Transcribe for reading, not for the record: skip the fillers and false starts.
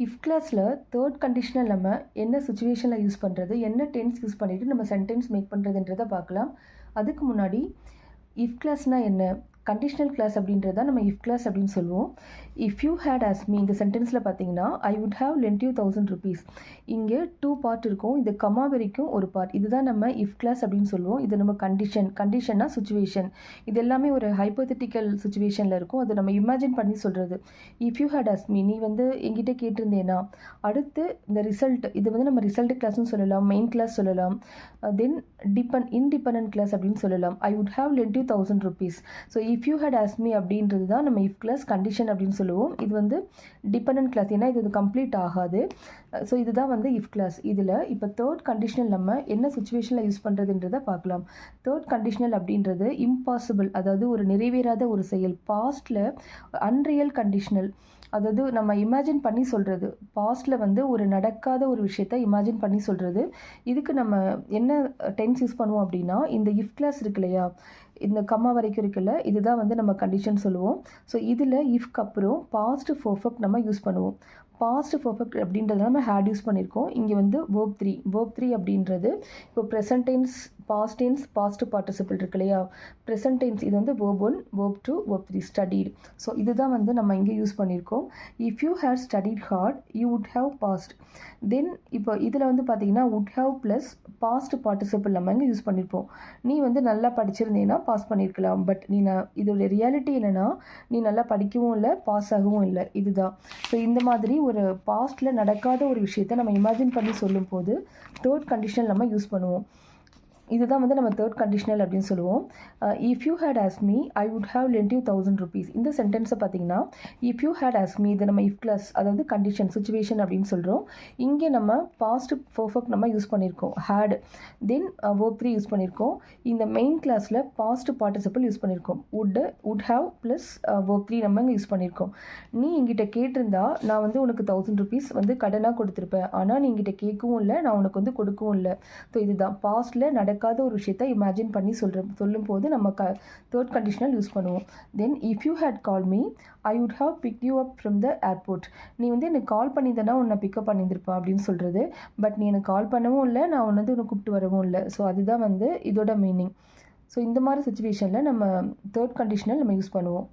If கிளாஸில் third conditional நம்ம என்ன சுச்சுவேஷனில் யூஸ் பண்ணுறது, என்ன டென்ஸ் யூஸ் பண்ணிவிட்டு நம்ம சென்டென்ஸ் மேக் பண்ணுறதுன்றதை பார்க்கலாம். அதுக்கு முன்னாடி இஃப் கிளாஸ்னால் என்ன, கண்டிஷனல் கிளாஸ் அப்படின்றத நம்ம இஃப் கிளாஸ் அப்படின்னு சொல்லுவோம். If you had ask me, இந்த சென்டென்ஸில் பார்த்தீங்கன்னா I would have lent you 1000 rupees. இங்கே 2 பார்ட் இருக்கும். இது கமா வரைக்கும் ஒரு பார்ட். இதுதான் நம்ம இஃப் கிளாஸ் அப்படின்னு சொல்லுவோம். இது நம்ம கண்டிஷன்னா சுச்சுவேஷன். இது எல்லாமே ஒரு ஹைப்போதெட்டிக்கல் சுச்சுவேஷனில் இருக்கும். அதை நம்ம இமேஜின் பண்ணி சொல்கிறது. If you had ask me, நீ வந்து எங்கிட்ட கேட்டிருந்தேனா. அடுத்து இந்த ரிசல்ட், இது வந்து நம்ம ரிசல்ட் கிளாஸ்னு சொல்லலாம், மெயின் கிளாஸ் சொல்லலாம். தென் இன்டிபெண்டன்ட் கிளாஸ் அப்படின்னு சொல்லலாம். I would have lent you 1000 rupees. So if you had ask me அப்படின்றது தான் நம்ம இஃப் கிளாஸ் கண்டிஷன் அப்படின்னு சொல்லுவோம். இது வந்து டிபெண்டன்ட் கிளாஸ், ஏன்னா இது கம்ப்ளீட் ஆகாது. ஸோ இதுதான் வந்து இஃப் கிளாஸ். இதில் இப்போ தேர்ட் கண்டிஷனல் நம்ம என்ன சுச்சுவேஷனில் யூஸ் பண்ணுறதுன்றதை பார்க்கலாம். தேர்ட் கண்டிஷனல் அப்படின்றது இம்பாசிபிள், அதாவது ஒரு நிறைவேறாத ஒரு செயல். பாஸ்டில் அன்ரியல் கண்டிஷனல், அதாவது நம்ம இமேஜின் பண்ணி சொல்கிறது. பாஸ்டில் வந்து ஒரு நடக்காத ஒரு விஷயத்தை இமேஜின் பண்ணி சொல்கிறது. இதுக்கு நம்ம என்ன டென்ஸ் யூஸ் பண்ணுவோம் அப்படின்னா, இந்த இஃப் கிளாஸ் இருக்கு இல்லையா, இந்த கம்மா வரைக்கும் இருக்குல்ல, இதுதான் வந்து நம்ம கண்டிஷன் சொல்லுவோம். ஸோ இதில் இஃப்க்கு அப்புறம் பாஸ்ட் பர்ஃபெக்ட் நம்ம யூஸ் பண்ணுவோம். பாஸ்ட் பர்ஃபெக்ட் அப்படின்றதுனால நம்ம ஹேட் யூஸ் பண்ணியிருக்கோம். இங்கே வந்து verb 3 அப்படின்றது இப்போ present tense, past tense, past participle இருக்கு இல்லையா. ப்ரெசன்ட் டென்ஸ் இது வந்து verb 1, verb 2, verb 3 studied. So இதுதான் வந்து நம்ம இங்கே யூஸ் பண்ணியிருக்கோம். If you had studied hard you would have passed. Then இப்போ இதில் வந்து பார்த்தீங்கன்னா would have plus past participle நம்ம இங்கே யூஸ் பண்ணியிருப்போம். நீ வந்து நல்லா படிச்சிருந்தேன்னா பாஸ் பண்ணியிருக்கலாம். பட் இதோட ரியாலிட்டி என்னென்னா, நீ நல்லா படிக்கவும் இல்லை, பாஸ் ஆகவும் இல்லை. இதுதான். ஸோ இந்த மாதிரி ஒரு பாஸ்டில் நடக்காத ஒரு விஷயத்தை நம்ம இமேஜின் பண்ணி சொல்லும்போது தேர்ட் கண்டிஷனல் நம்ம யூஸ் பண்ணுவோம். இதுதான் வந்து நம்ம தேர்ட் கண்டிஷனல் அப்படின்னு சொல்லுவோம். If you had ask me I would have lent you 1000 rupees. இந்த சென்டென்ஸை பார்த்தீங்கன்னா if you had ask me, இது நம்ம இஃப் கிளாஸ், அதாவது கண்டிஷன் சுச்சுவேஷன் அப்படின்னு சொல்கிறோம். இங்கே நம்ம பாஸ்ட் பர்ஃபெக்ட் நம்ம யூஸ் பண்ணியிருக்கோம், ஹேட். தென் verb 3 யூஸ் பண்ணியிருக்கோம். இந்த மெயின் கிளாஸில் பாஸ்ட் பார்ட்டிசிபிள் யூஸ் பண்ணியிருக்கோம். வுட் ஹேவ் ப்ளஸ் verb 3 நம்ம இங்கே யூஸ் பண்ணியிருக்கோம். நீ எங்கிட்ட கேட்டிருந்தா நான் வந்து உனக்கு 1000 rupees வந்து கடனாக கொடுத்துருப்பேன். ஆனால் நீ எங்கிட்ட கேட்கவும் இல்லை, நான் உனக்கு வந்து கொடுக்கவும் இல்லை. ஸோ இதுதான் பாஸ்டில் நடக்காத ஒரு விஷயத்தை இமேஜின் பண்ணி சொல்லும் போது நம்ம தேர்ட் கண்டிஷனல் யூஸ் பண்ணுவோம். Then if you had call me I would have pick you up from the airport. நீ வந்து எனக்கு கால் பண்ணியிருந்தேன்னா உன்னை பிக்கப் பண்ணியிருந்திருப்பா அப்படின்னு சொல்கிறது. பட் நீ எனக்கு கால் பண்ணவும் இல்லை, நான் வந்து உன்னை கூப்பிட்டு வரவும் இல்லை. ஸோ அதுதான் வந்து இதோட மீனிங். ஸோ இந்த மாதிரி சுச்சுவேஷனில் நம்ம தேர்ட் கண்டிஷனல் நம்ம யூஸ் பண்ணுவோம்.